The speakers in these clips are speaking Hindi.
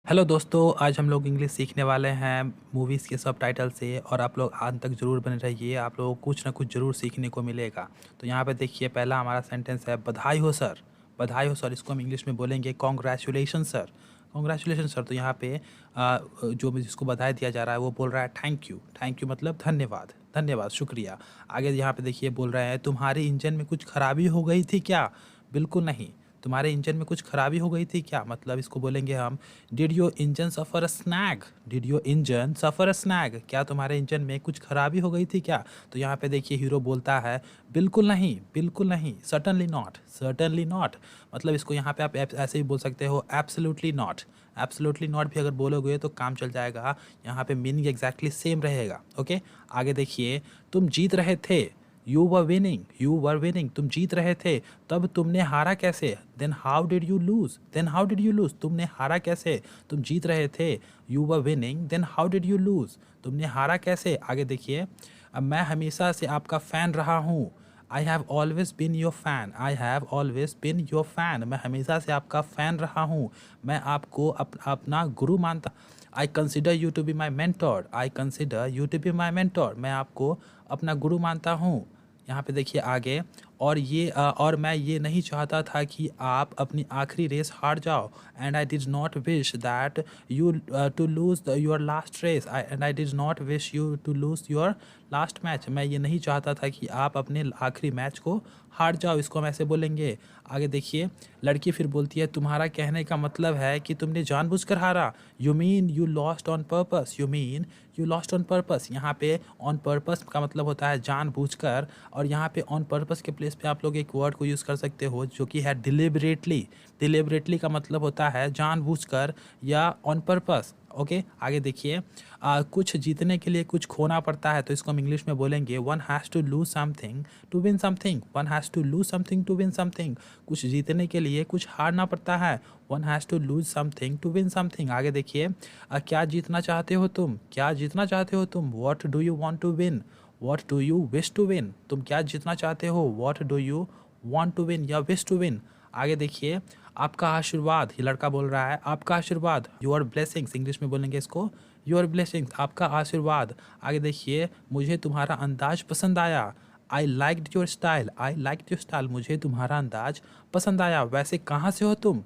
हेलो दोस्तों, आज हम लोग इंग्लिश सीखने वाले हैं मूवीज़ के सबटाइटल से। और आप लोग अंत तक ज़रूर बने रहिए, आप लोगों को कुछ ना कुछ ज़रूर सीखने को मिलेगा। तो यहाँ पे देखिए, पहला हमारा सेंटेंस है बधाई हो सर। बधाई हो सर, इसको हम इंग्लिश में बोलेंगे कॉन्ग्रेचुलेशन सर। Congratulation sir. तो यहाँ पे जो जिसको बधाई दिया जा रहा है वो बोल रहा है थैंक यू। थैंक यू मतलब धन्यवाद, धन्यवाद, शुक्रिया। आगे यहाँ पे देखिए बोल रहे हैं तुम्हारे इंजन में कुछ खराबी हो गई थी क्या? बिल्कुल नहीं। तुम्हारे इंजन में कुछ खराबी हो गई थी क्या, मतलब इसको बोलेंगे हम did your engine suffer a snag. Did your engine suffer a snag, क्या तुम्हारे इंजन में कुछ खराबी हो गई थी क्या? तो यहाँ पे देखिए हीरो बोलता है बिल्कुल नहीं, बिल्कुल नहीं, सर्टनली नॉट, सर्टनली नॉट। मतलब इसको यहाँ पे आप ऐसे ही बोल सकते हो एब्सोल्युटली नॉट। एब्सोल्युटली नॉट भी अगर बोलोगे तो काम चल जाएगा, यहाँ पे मीनिंग एग्जैक्टली सेम रहेगा। ओके, आगे देखिए, तुम जीत रहे थे। You were winning, you were winning, तुम जीत रहे थे, तब तुमने हारा कैसे? Then how did you lose, then how did you lose, तुमने हारा कैसे? तुम जीत रहे थे, you were winning, then how did you lose, तुमने हारा कैसे? आगे देखिए, अब मैं हमेशा से आपका फ़ैन रहा हूँ। I have always been your fan, I have always been your fan, मैं हमेशा से आपका फ़ैन रहा हूँ, मैं आपको अपना गुरु मानता। I consider you to be my mentor, I consider you to be my mentor, मैं आपको अपना गुरु मानता हूँ। यहाँ पे देखिए आगे, और मैं ये नहीं चाहता था कि आप अपनी आखिरी रेस हार जाओ। And I did not wish that you to lose your last race, and I did not wish you to lose your last match, मैं ये नहीं चाहता था कि आप अपने आखिरी मैच को हार जाओ, इसको हम ऐसे बोलेंगे। आगे देखिए, लड़की फिर बोलती है तुम्हारा कहने का मतलब है कि तुमने जानबूझकर हारा। You mean you lost on purpose, you mean you lost on purpose. यहाँ पे ऑन पर्पस का मतलब होता है जानबूझकर, और यहाँ पे ऑन पर्पस के प्लेस पे आप लोग एक वर्ड को यूज़ कर सकते हो जो कि है डिलिबरेटली। डिलिबरेटली का मतलब होता है जानबूझकर या ऑन पर्पस। ओके, आगे देखिए, कुछ जीतने के लिए कुछ खोना पड़ता है, तो इसको हम इंग्लिश में बोलेंगे one has to lose something to win something, one has to lose something to win something, कुछ जीतने के लिए कुछ हारना पड़ता है, one has to lose something to win something. आगे देखिए, क्या जीतना चाहते हो तुम, क्या जीतना चाहते हो तुम, what do you want to win, what do you wish to win, तुम क्या जीतना चाहते हो, what do you want to win या विश टू विन। आगे देखिए, आपका आशीर्वाद, ये लड़का बोल रहा है आपका आशीर्वाद, योर ब्लेसिंग्स, इंग्लिश में बोलेंगे इसको योर ब्लेसिंग्स, आपका आशीर्वाद। आगे देखिए, मुझे तुम्हारा अंदाज पसंद आया। I liked your style, I liked your style, मुझे तुम्हारा अंदाज पसंद आया। वैसे कहाँ से हो तुम,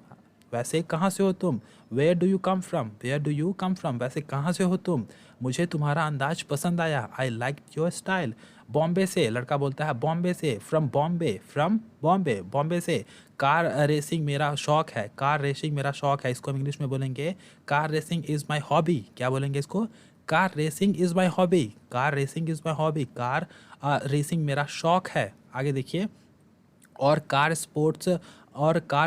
वैसे कहाँ से हो तुम, where do you come from, where do you come from, वैसे कहाँ से हो तुम, मुझे तुम्हारा अंदाज पसंद आया। I like your style. Bombay से, लड़का बोलता है बॉम्बे से, फ्रॉम बॉम्बे, फ्रॉम बॉम्बे, बॉम्बे से। कार रेसिंग मेरा शौक है, कार रेसिंग मेरा शौक है, इसको हम इंग्लिश में बोलेंगे car racing is my hobby. क्या बोलेंगे इसको? Car racing is my hobby, car racing is my hobby, car racing मेरा शौक है। आगे देखिए, और कार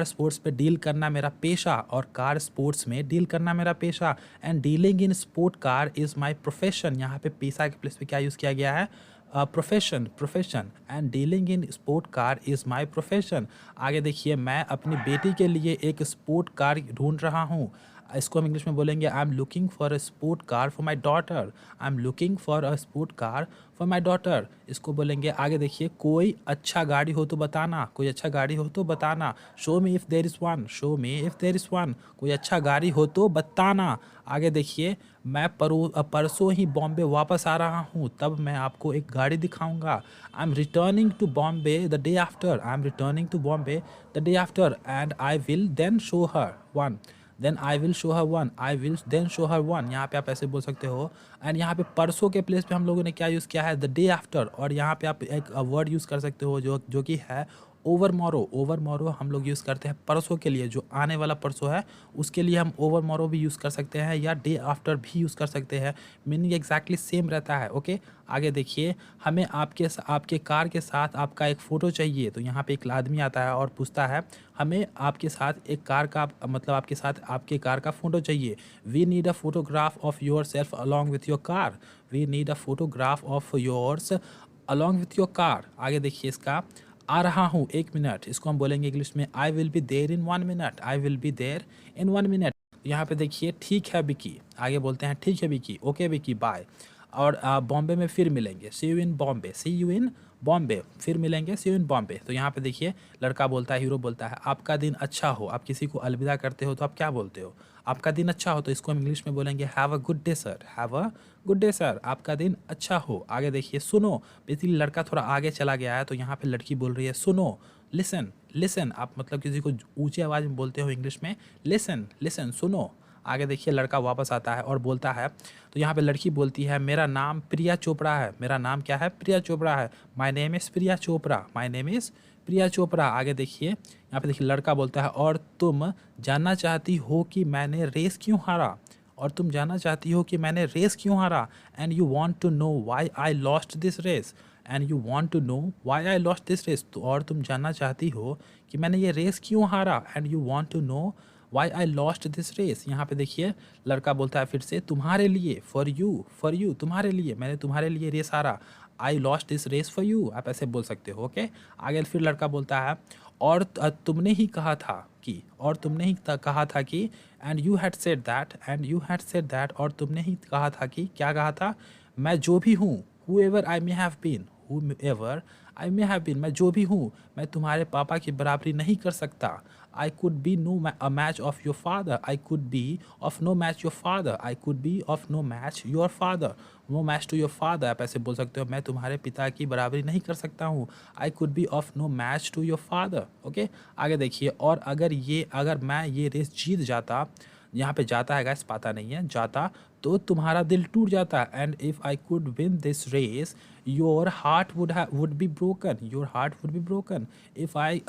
स्पोर्ट्स पे डील करना मेरा पेशा, और कार स्पोर्ट्स में डील करना मेरा पेशा। And dealing in sport car is my profession, यहाँ पे पेशा के प्लेस पे क्या यूज़ किया गया है? Profession, profession. And dealing in sport car is my profession. आगे देखिए, मैं अपनी बेटी के लिए एक स्पोर्ट कार ढूंढ रहा हूँ, इसको हम इंग्लिश में बोलेंगे I am looking for a sport car for my daughter, I am looking for a sport car for my daughter, इसको बोलेंगे। आगे देखिए, कोई अच्छा गाड़ी हो तो बताना, कोई अच्छा गाड़ी हो तो बताना। Show me if there is one, show me if there is one, कोई अच्छा गाड़ी हो तो बताना। आगे देखिए, मैं परसों ही बॉम्बे वापस आ रहा हूँ, तब मैं आपको एक गाड़ी दिखाऊंगा। I am returning to Bombay the day after, I am returning to Bombay the day after, and I will then show her one, then I will show her one, I will then show her one. यहाँ पे आप ऐसे बोल सकते हो। एंड यहाँ पे परसों के प्लेस पे हम लोगों ने क्या यूज़ किया है? The day after. और यहाँ पे आप एक वर्ड यूज़ कर सकते हो जो कि है ओवर मॉरो। ओवर मॉरो हम लोग यूज़ करते हैं परसों के लिए, जो आने वाला परसों है उसके लिए हम ओवर मॉरो भी यूज़ कर सकते हैं, या डे आफ्टर भी यूज़ कर सकते हैं, मीनिंग एग्जैक्टली सेम रहता है। ओके, आगे देखिए, हमें आपके कार के साथ आपका एक फ़ोटो चाहिए। तो यहाँ पे एक आदमी आता है और पूछता है हमें आपके साथ एक कार का, मतलब आपके साथ आपके कार का फ़ोटो चाहिए। We need a photograph of yourself along with your car, we need a photograph of yours along with your car. आगे देखिए, इसका आ रहा हूँ 1 मिनट, इसको हम बोलेंगे इंग्लिश में I will be there in 1 minute, I will be there in 1 minute. यहाँ पे देखिए, ठीक है विकी, आगे बोलते हैं ठीक है विकी, ओके विकी बाय, और बॉम्बे में फिर मिलेंगे, see you in Bombay, see you in Bombay, फिर मिलेंगे, सी यू इन बॉम्बे। तो यहाँ पे देखिए लड़का बोलता है, हीरो बोलता है आपका दिन अच्छा हो। आप किसी को अलविदा करते हो तो आप क्या बोलते हो? आपका दिन अच्छा हो, तो इसको हम इंग्लिश में बोलेंगे have a good day sir, have a good day sir, आपका दिन अच्छा हो। आगे देखिए सुनो, बेसिकली लड़का थोड़ा आगे चला गया है तो यहाँ पे लड़की बोल रही है सुनो, लिसन, लिसन। आप मतलब किसी को ऊंची आवाज़ में बोलते हो इंग्लिश में, लिसन, लिसन, सुनो। आगे देखिए लड़का वापस आता है और बोलता है, तो यहाँ पे लड़की बोलती है मेरा नाम प्रिया चोपड़ा है, मेरा नाम क्या है? प्रिया चोपड़ा है, my name is Priya Chopra, my name is Priya Chopra. आगे देखिए यहाँ पे देखिए लड़का बोलता है और तुम जानना चाहती हो कि मैंने रेस क्यों हारा, और तुम जानना चाहती हो कि मैंने रेस क्यों हारा, and you want to know why I lost this race, and you want to know why I lost this race. तो और तुम जानना चाहती हो कि मैंने ये रेस क्यों हारा, and you want to know why I lost this race. यहाँ पे देखिए लड़का बोलता है फिर से तुम्हारे लिए, फॉर यू, तुम्हारे लिए, मैंने तुम्हारे लिए रेस हारा, I lost this race for you, आप ऐसे बोल सकते हो। ओके, आगे फिर लड़का बोलता है और तुमने ही कहा था कि, और तुमने ही कहा था कि, and you had said that, and you had said that, और तुमने ही कहा था कि, क्या कहा था? मैं जो भी हूँ, whoever I may have been, whoever I may have been, मैं जो भी हूँ, मैं तुम्हारे पापा की बराबरी नहीं कर सकता। I could be no a match of your father. I could be of no match your father. I could be of no match your father. No match to your father. आप ऐसे बोल सकते हो मैं तुम्हारे पिता की बराबरी नहीं कर सकता हूँ। I could be of no match to your father. Okay, आगे देखिए और अगर मैं ये रेस जीत जाता, यहाँ पे जाता है गाइस, पाता नहीं है, जाता, तो तुम्हारा दिल टूट जाता। And if I could win this race your heart would be broken, your heart would be broken. If I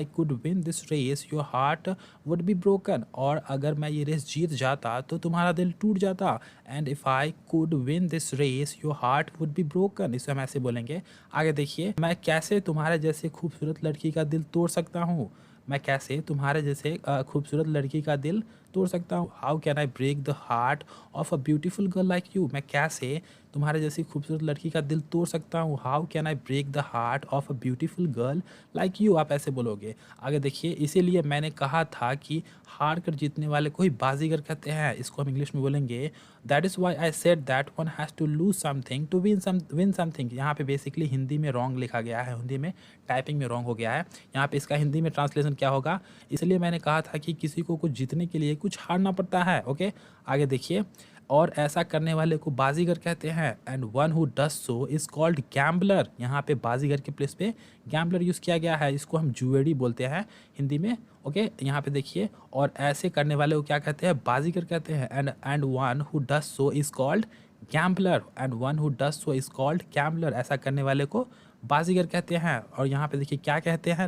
could win this race your heart would be broken. और अगर मैं ये रेस जीत जाता तो तुम्हारा दिल टूट जाता। And if I could win this race your heart would be broken, इसे हम ऐसे बोलेंगे। आगे देखिए मैं कैसे तुम्हारे जैसे खूबसूरत लड़की का दिल तोड़ सकता हूँ, मैं कैसे तुम्हारे जैसे खूबसूरत लड़की का दिल तोड़ सकता हूँ। How can I break the heart of a beautiful girl like you, मैं कैसे तुम्हारे जैसी खूबसूरत लड़की का दिल तोड़ सकता हूँ। How can I break the heart of a beautiful girl like you, आप ऐसे बोलोगे। आगे देखिए इसीलिए मैंने कहा था कि हार कर जीतने वाले को ही बाजीगर कहते हैं, इसको हम इंग्लिश में बोलेंगे that is why I said that one has to lose something to win something. यहाँ पे बेसिकली हिंदी में रॉन्ग लिखा गया है, हिंदी में टाइपिंग में रॉन्ग हो गया है। यहाँ पे इसका हिंदी में ट्रांसलेशन क्या होगा, इसलिए मैंने कहा था कि किसी को कुछ जीतने के लिए कुछ हारना पड़ता है। ओके, आगे देखिए और ऐसा करने वाले को बाजीगर कहते हैं। And one who does so is called gambler. यहाँ पे बाजीगर के प्लेस पे गैम्बलर यूज़ किया गया है, इसको हम जुएड़ी बोलते हैं हिंदी में। ओके, यहाँ पे देखिए और ऐसे करने वाले को क्या कहते हैं, बाजीगर कहते हैं। And one who does so is called gambler, and one who does so is called gambler, ऐसा करने वाले को बाजीगर कहते हैं। और यहाँ पे देखिए क्या कहते हैं,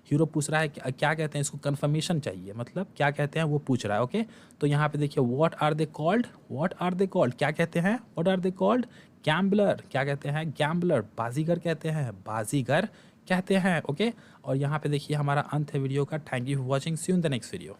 हीरो पूछ रहा है क्या कहते हैं, इसको कंफर्मेशन चाहिए, मतलब क्या कहते हैं वो पूछ रहा है। ओके, तो यहाँ पे देखिए what are they called, what are they called, क्या कहते हैं, what are they called, gambler, क्या कहते हैं, गैम्बलर, बाजीगर कहते हैं, बाजीगर कहते हैं। ओके, और यहाँ पे देखिए हमारा अंत है वीडियो का। Thank you for watching, see you in the next video.